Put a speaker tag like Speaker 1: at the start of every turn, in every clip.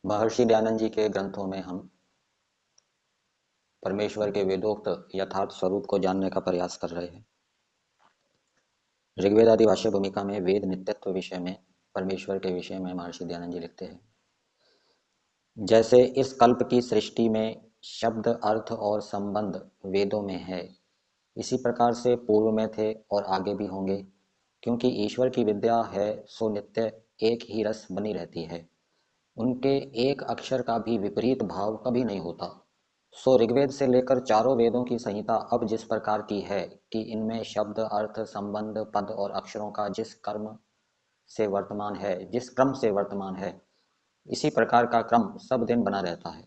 Speaker 1: महर्षि दयानंद जी के ग्रंथों में हम परमेश्वर के वेदोक्त यथार्थ स्वरूप को जानने का प्रयास कर रहे हैं। ऋग्वेद आदि भाष्य भूमिका में वेद नित्यत्व विषय में परमेश्वर के विषय में महर्षि दयानंद जी लिखते हैं। जैसे इस कल्प की सृष्टि में शब्द अर्थ और संबंध वेदों में है, इसी प्रकार से पूर्व में थे और आगे भी होंगे, क्योंकि ईश्वर की विद्या है सो नित्य एक ही रस बनी रहती है। उनके एक अक्षर का भी विपरीत भाव कभी नहीं होता। सो ऋग्वेद से लेकर चारों वेदों की संहिता अब जिस प्रकार की है कि इनमें शब्द अर्थ संबंध पद और अक्षरों का जिस क्रम से वर्तमान है, इसी प्रकार का क्रम सब दिन बना रहता है।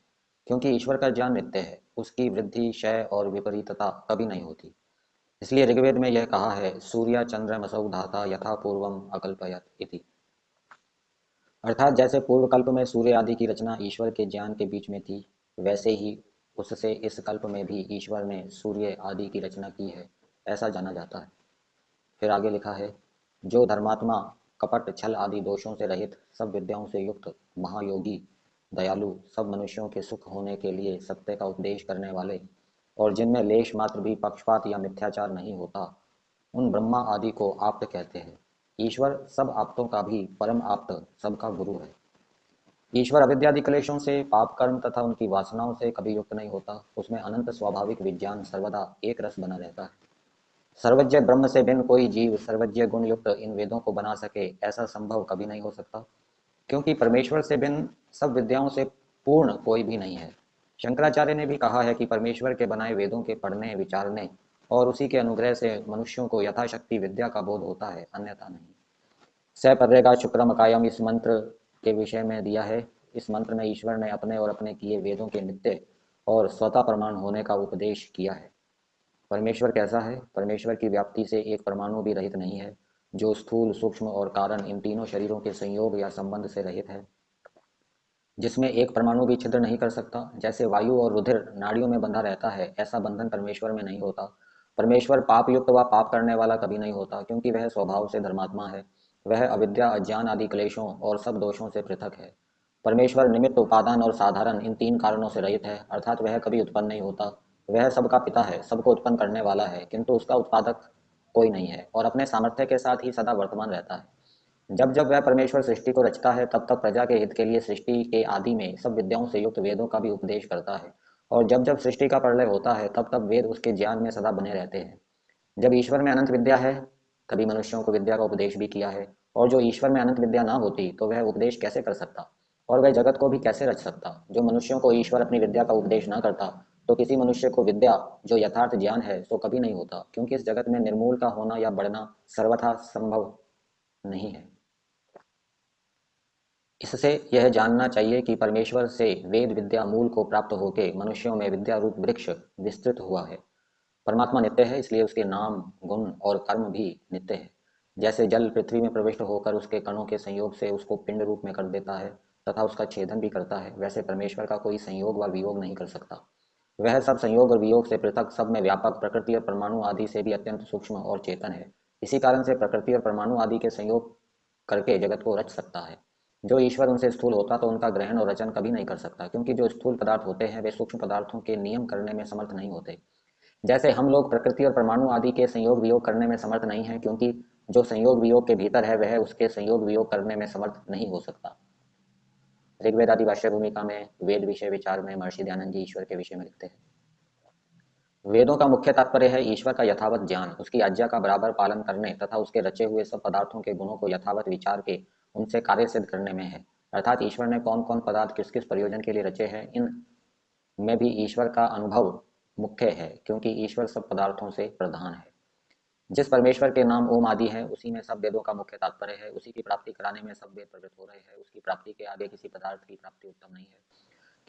Speaker 1: क्योंकि ईश्वर का ज्ञान नित्य है, उसकी वृद्धि क्षय और विपरीतता कभी नहीं होती। इसलिए ऋग्वेद में यह कहा है, सूर्य चंद्रमसौ धाता यथा पूर्वम अकल्पयत इति। अर्थात जैसे पूर्व कल्प में सूर्य आदि की रचना ईश्वर के ज्ञान के बीच में थी, वैसे ही उससे इस कल्प में भी ईश्वर ने सूर्य आदि की रचना की है, ऐसा जाना जाता है। फिर आगे लिखा है, जो धर्मात्मा कपट छल आदि दोषों से रहित सब विद्याओं से युक्त महायोगी दयालु सब मनुष्यों के सुख होने के लिए सत्य का उपदेश करने वाले और जिनमें लेश मात्र भी पक्षपात या मिथ्याचार नहीं होता, उन ब्रह्मा आदि को आप्त कहते हैं। ईश्वर सब आप्तों का भी परम आप्त सबका गुरु है। ईश्वर अविद्यादि क्लेशों से पाप कर्म तथा उनकी वासनाओं से कभी युक्त नहीं होता। उसमें अनंत स्वाभाविक विज्ञान सर्वदा एक रस बना रहता है। सर्वज्ञ ब्रह्म से भिन्न कोई जीव सर्वज्ञ गुण युक्त इन वेदों को बना सके, ऐसा संभव कभी नहीं हो सकता, क्योंकि परमेश्वर से भिन्न सब विद्याओं से पूर्ण कोई भी नहीं है। शंकराचार्य ने भी कहा है कि परमेश्वर के बनाए वेदों के पढ़ने विचारने और उसी के अनुग्रह से मनुष्यों को यथाशक्ति विद्या का बोध होता है, अन्यथा नहीं। सपर्यगा शुक्रम कायम इस मंत्र के विषय में दिया है। इस मंत्र में ईश्वर ने अपने और अपने किए वेदों के नित्य और स्वतः प्रमाण होने का उपदेश किया है। परमेश्वर कैसा है? परमेश्वर की व्याप्ति से एक परमाणु भी रहित नहीं है, जो स्थूल सूक्ष्म और कारण इन तीनों शरीरों के संयोग या संबंध से रहित है, जिसमें एक परमाणु भी छिद्र नहीं कर सकता। जैसे वायु और रुधिर नाड़ियों में बंधा रहता है, ऐसा बंधन परमेश्वर में नहीं होता। परमेश्वर पाप युक्त व पाप करने वाला कभी नहीं होता, क्योंकि वह स्वभाव से धर्मात्मा है। वह अविद्या अज्ञान आदि क्लेशों और सब दोषों से पृथक है। परमेश्वर निमित्त उपादान और साधारण इन तीन कारणों से रहित है, अर्थात वह कभी उत्पन्न नहीं होता। वह सबका पिता है, सबको उत्पन्न करने वाला है, किंतु उसका उत्पादक कोई नहीं है और अपने सामर्थ्य के साथ ही सदा वर्तमान रहता है। जब जब वह परमेश्वर सृष्टि को रचता है, तब तब प्रजा के हित के लिए सृष्टि के आदि में सब विद्याओं से युक्त वेदों का भी उपदेश करता है। और जब जब सृष्टि का प्रलय होता है, तब तब वेद उसके ज्ञान में सदा बने रहते हैं। जब ईश्वर में अनंत विद्या है, तभी मनुष्यों को विद्या का उपदेश भी किया है। और जो ईश्वर में अनंत विद्या ना होती, तो वह उपदेश कैसे कर सकता और वह जगत को भी कैसे रच सकता? जो मनुष्यों को ईश्वर अपनी विद्या का उपदेश ना करता, तो किसी मनुष्य को विद्या जो यथार्थ ज्ञान है सो कभी नहीं होता, क्योंकि इस जगत में निर्मूल का होना या बढ़ना सर्वथा संभव नहीं है। इससे यह जानना चाहिए कि परमेश्वर से वेद विद्या मूल को प्राप्त होकर मनुष्यों में विद्या रूप वृक्ष विस्तृत हुआ है। परमात्मा नित्य है, इसलिए उसके नाम गुण और कर्म भी नित्य है। जैसे जल पृथ्वी में प्रविष्ट होकर उसके कणों के संयोग से उसको पिंड रूप में कर देता है तथा उसका छेदन भी करता है, वैसे परमेश्वर का कोई संयोग व वियोग नहीं कर सकता। वह सब संयोग और वियोग से पृथक, सब में व्यापक, प्रकृति और परमाणु आदि से भी अत्यंत सूक्ष्म और चेतन है। इसी कारण से प्रकृति और परमाणु आदि के संयोग करके जगत को रच सकता है। जो ईश्वर उनसे स्थूल होता तो उनका ग्रहण और रचन कभी नहीं कर सकता, क्योंकि जो स्थूल पदार्थ होते हैं वे सूक्ष्म पदार्थों के नियम करने में समर्थ नहीं होते। जैसे हम लोग प्रकृति और परमाणु आदि के संयोग वियोग करने में समर्थ नहीं है, क्योंकि जो संयोग वियोग के भीतर है वह उसके संयोग वियोग करने में समर्थ नहीं हो सकता। ऋग्वेद आदि भाष्य भूमिका में वेद विषय विचार में महर्षि दयानंद जी ईश्वर के विषय में लिखते हैं। वेदों का मुख्य तात्पर्य है ईश्वर का यथावत ज्ञान, उसकी आज्ञा का बराबर पालन करने तथा उसके रचे हुए सब पदार्थों के गुणों को यथावत विचार के उनसे कार्य सिद्ध करने में है। अर्थात ईश्वर ने कौन कौन पदार्थ किस किस प्रयोजन के लिए रचे हैं, इन में भी ईश्वर का अनुभव मुख्य है, क्योंकि ईश्वर सब पदार्थों से प्रधान है। जिस परमेश्वर के नाम ओम आदि है, उसी में सब वेदों का मुख्य तात्पर्य है। उसी की प्राप्ति कराने में सब वेद प्रवृत्त हो रहे हैं। उसकी प्राप्ति के आगे किसी पदार्थ की प्राप्ति उत्तम नहीं है,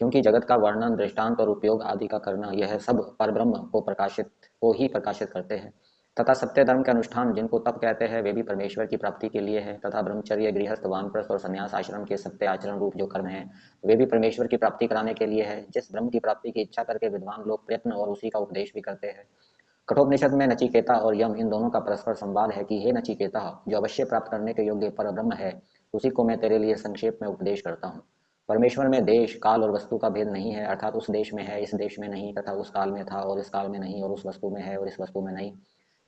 Speaker 1: क्योंकि जगत का वर्णन दृष्टांत और उपयोग आदि का करना, यह सब परब्रह्म को ही प्रकाशित करते हैं। तथा सत्य धर्म के अनुष्ठान, जिनको तप कहते हैं, वे भी परमेश्वर की प्राप्ति के लिए है। तथा ब्रह्मचर्य गृहस्थ वानप्रस्थ और संन्यास आश्रम के सत्य आचरण रूप जो कर्म हैं, वे भी परमेश्वर की प्राप्ति कराने के लिए है। जिस ब्रह्म की प्राप्ति की इच्छा करके विद्वान लोग प्रयत्न और उसी का उपदेश भी करते हैं। कठोपनिषद में नचिकेता और यम, इन दोनों का परस्पर संवाद है कि हे नचिकेता, जो अवश्य प्राप्त करने के योग्य पर ब्रह्म है, उसी को मैं तेरे लिए संक्षेप में उपदेश करता हूँ। परमेश्वर में देश, काल और वस्तु का भेद नहीं है, अर्थात उस देश में है, इस देश में नहीं, तथा उस काल में था और इस काल में नहीं, और उस वस्तु में है और इस वस्तु में नहीं।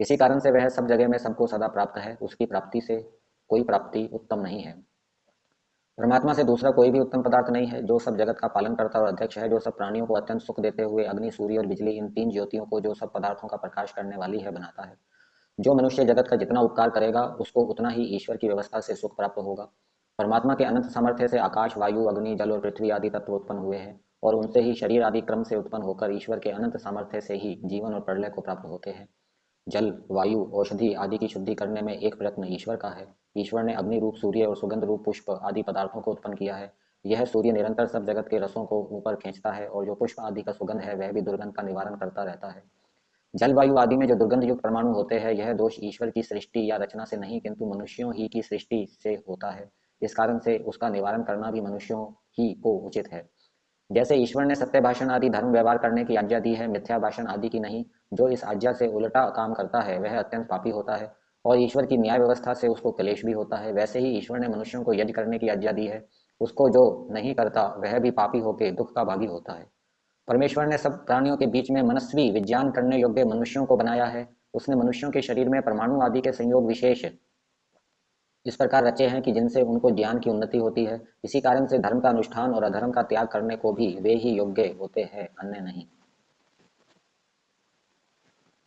Speaker 1: इसी कारण से वह सब जगह में सबको सदा प्राप्त है, उसकी प्राप्ति से कोई प्राप्ति उत्तम नहीं है। परमात्मा से दूसरा कोई भी उत्तम पदार्थ नहीं है, जो सब जगत का पालन करता और अध्यक्ष है, जो सब प्राणियों को अत्यंत सुख देते हुए अग्नि, सूर्य और बिजली, इन तीन ज्योतियों को जो सब पदार्थों का प्रकाश करने वाली है बनाता है। जो मनुष्य जगत का जितना उपकार करेगा, उसको उतना ही ईश्वर की व्यवस्था से सुख प्राप्त होगा। परमात्मा के अनंत सामर्थ्य से आकाश, वायु, अग्नि, जल और पृथ्वी आदि तत्व उत्पन्न हुए हैं, और उनसे ही शरीर आदि क्रम से उत्पन्न होकर ईश्वर के अनंत सामर्थ्य से ही जीवन और प्रलय को प्राप्त होते हैं। जल, वायु, औषधि आदि की शुद्धि करने में एक प्रयत्न ईश्वर का है। ईश्वर ने अग्नि रूप सूर्य और सुगंध रूप पुष्प आदि पदार्थों को उत्पन्न किया है। यह सूर्य निरंतर सब जगत के रसों को ऊपर खींचता है, और जो पुष्प आदि का सुगंध है वह भी दुर्गंध का निवारण करता रहता है। जलवायु आदि में जो दुर्गंध युक्त परमाणु होते हैं, यह दोष ईश्वर की सृष्टि या रचना से नहीं, किंतु मनुष्यों ही की सृष्टि से होता है। इस कारण से उसका निवारण करना भी मनुष्यों ही को उचित है। जैसे ईश्वर ने सत्य भाषण आदि धर्म व्यवहार करने की आज्ञा दी है, मिथ्या भाषण आदि की नहीं। जो इस आज्ञा से उल्टा काम करता है वह अत्यंत पापी होता है, और ईश्वर की न्याय व्यवस्था से उसको क्लेश भी होता है। वैसे ही ईश्वर ने मनुष्यों को यज्ञ करने की आज्ञा दी है, उसको जो नहीं करता वह भी पापी होकर दुख का भागी होता है। परमेश्वर ने सब प्राणियों के बीच में मनस्वी विज्ञान करने योग्य मनुष्यों को बनाया है। उसने मनुष्यों के शरीर में परमाणु आदि के संयोग विशेष इस प्रकार रचे हैं कि जिनसे उनको ज्ञान की उन्नति होती है। इसी कारण से धर्म का अनुष्ठान और अधर्म का त्याग करने को भी वे ही योग्य होते हैं, अन्य नहीं।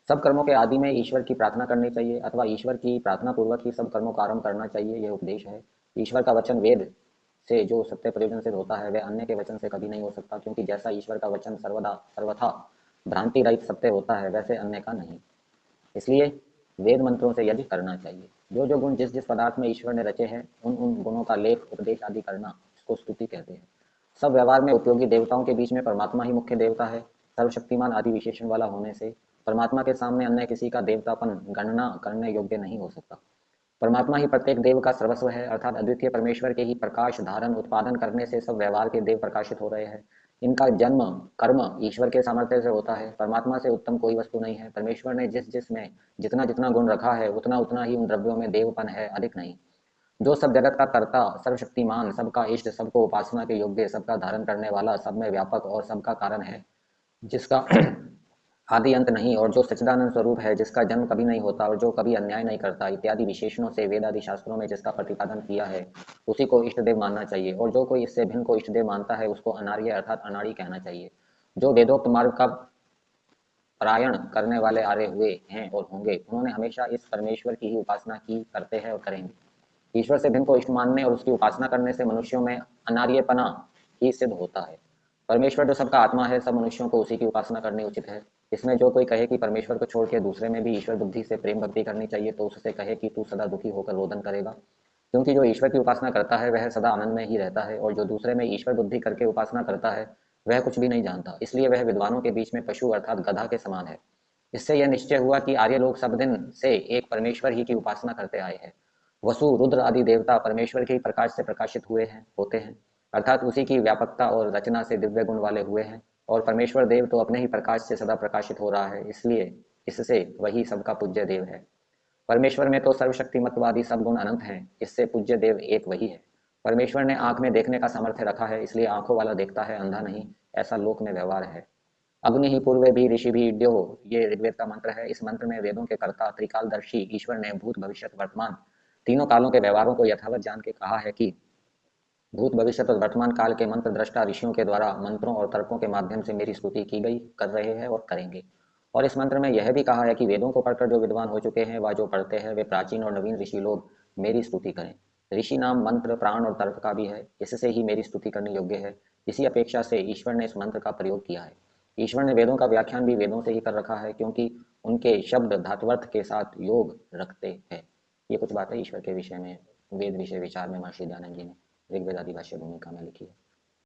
Speaker 1: सब कर्मों के आदि में ईश्वर की प्रार्थना करनी चाहिए, अथवा ईश्वर की प्रार्थना पूर्वक ही सब कर्मों का आरंभ करना चाहिए, यह उपदेश है। ईश्वर का वचन वेद से जो सत्य प्रयोजन सिद्ध होता है वह अन्य के वचन से कभी नहीं हो सकता, क्योंकि जैसा ईश्वर का वचन सर्वदा सर्वथा भ्रांति रहित सत्य होता है, वैसे अन्य का नहीं। इसलिए वेद मंत्रों से यज्ञ करना चाहिए। जो जो गुण जिस जिस पदार्थ में ईश्वर ने रचे हैं, उन उन गुणों का लेख उपदेश आदि करना, इसको स्तुति कहते हैं। सब व्यवहार में उपयोगी देवताओं के बीच में परमात्मा ही मुख्य देवता है। सर्वशक्तिमान आदि विशेषण वाला होने से परमात्मा के सामने अन्य किसी का देवतापन गणना करने योग्य नहीं हो सकता। परमात्मा ही प्रत्येक देव का सर्वस्व है, अर्थात अद्वितीय परमेश्वर के ही प्रकाश धारण उत्पादन करने से सब व्यवहार के देव प्रकाशित हो रहे हैं। इनका जन्म कर्म ईश्वर के सामर्थ्य से होता है। परमात्मा से उत्तम कोई वस्तु नहीं है। परमेश्वर ने जिस जिस में जितना जितना गुण रखा है, उतना उतना ही उन द्रव्यों में देवपन है, अधिक नहीं। जो सब जगत का कर्ता, सर्वशक्तिमान, सबका इष्ट, सबको उपासना के योग्य, सबका धारण करने वाला, सब में व्यापक और सबका कारण है, जिसका आदि अंत नहीं, और जो सच्चिदानंद स्वरूप है, जिसका जन्म कभी नहीं होता और जो कभी अन्याय नहीं करता, इत्यादि विशेषणों से वेद आदि शास्त्रों में जिसका प्रतिपादन किया है, उसी को इष्ट देव मानना चाहिए। और जो कोई इससे भिन्न को इष्ट देव मानता है, उसको अनार्य अर्थात अनाड़ी कहना चाहिए। जो वेदोक्त मार्ग का पारायण करने वाले आर्य हुए हैं और होंगे, उन्होंने हमेशा इस परमेश्वर की ही उपासना की, करते हैं और करेंगे। ईश्वर से भिन्न को इष्ट मानने और उसकी उपासना करने से मनुष्यों में अनार्यपना ही सिद्ध होता है। परमेश्वर जो सबका आत्मा है, सब मनुष्यों को उसी की उपासना करनी उचित है। इसमें जो कोई कहे कि परमेश्वर को छोड़ के दूसरे में भी ईश्वर बुद्धि से प्रेम भक्ति करनी चाहिए, तो उससे कहे कि तू सदा दुखी होकर रोदन करेगा, क्योंकि जो ईश्वर की उपासना करता है वह सदा आनंद में ही रहता है, और जो दूसरे में ईश्वर बुद्धि करके उपासना करता है वह कुछ भी नहीं जानता, इसलिए वह विद्वानों के बीच में पशु अर्थात गधा के समान है। इससे यह निश्चय हुआ कि आर्य लोग सब दिन से एक परमेश्वर ही की उपासना करते आए हैं। वसु, रुद्र आदि देवता परमेश्वर के ही प्रकाश से प्रकाशित हुए हैं होते हैं, अर्थात उसी की व्यापकता और रचना से दिव्य गुण वाले हुए हैं, और परमेश्वर देव तो अपने ही प्रकाश से सदा प्रकाशित हो रहा है, इसलिए इससे वही सबका पूज्य देव है। परमेश्वर में तो सर्वशक्तिमत्वादि सब गुण अनंत हैं, इससे पूज्य देव एक वही है। परमेश्वर ने आंख में देखने का सामर्थ्य रखा है, इसलिए आंखों वाला देखता है, अंधा नहीं, ऐसा लोक में व्यवहार है। अग्नि ही पूर्वे भी ऋषि भी इड्यो, ये ऋग्वेद का मंत्र है। इस मंत्र में वेदों के कर्ता त्रिकालदर्शी ईश्वर ने भूत भविष्य वर्तमान तीनों कालों के व्यवहारों को यथावत जान के कहा है कि भूत भविष्य और वर्तमान काल के मंत्र दृष्टा ऋषियों के द्वारा मंत्रों और तर्कों के माध्यम से मेरी स्तुति की गई, कर रहे हैं और करेंगे। और इस मंत्र में यह भी कहा है कि वेदों को पढ़कर जो विद्वान हो चुके हैं व जो पढ़ते हैं, वे प्राचीन और नवीन ऋषि लोग मेरी स्तुति करें। ऋषि नाम मंत्र प्राण और तर्क का भी है, इससे ही मेरी स्तुति करनी योग्य है। इसी अपेक्षा से ईश्वर ने इस मंत्र का प्रयोग किया है। ईश्वर ने वेदों का व्याख्यान भी वेदों से ही कर रखा है, क्योंकि उनके शब्द धात्वर्थ के साथ योग रखते हैं। ये कुछ बातें ईश्वर के विषय में वेद विषय विचार में महर्षि दयानंद जी ने ऋग्वेद आदि भाष्य भूमिका में लिखी है।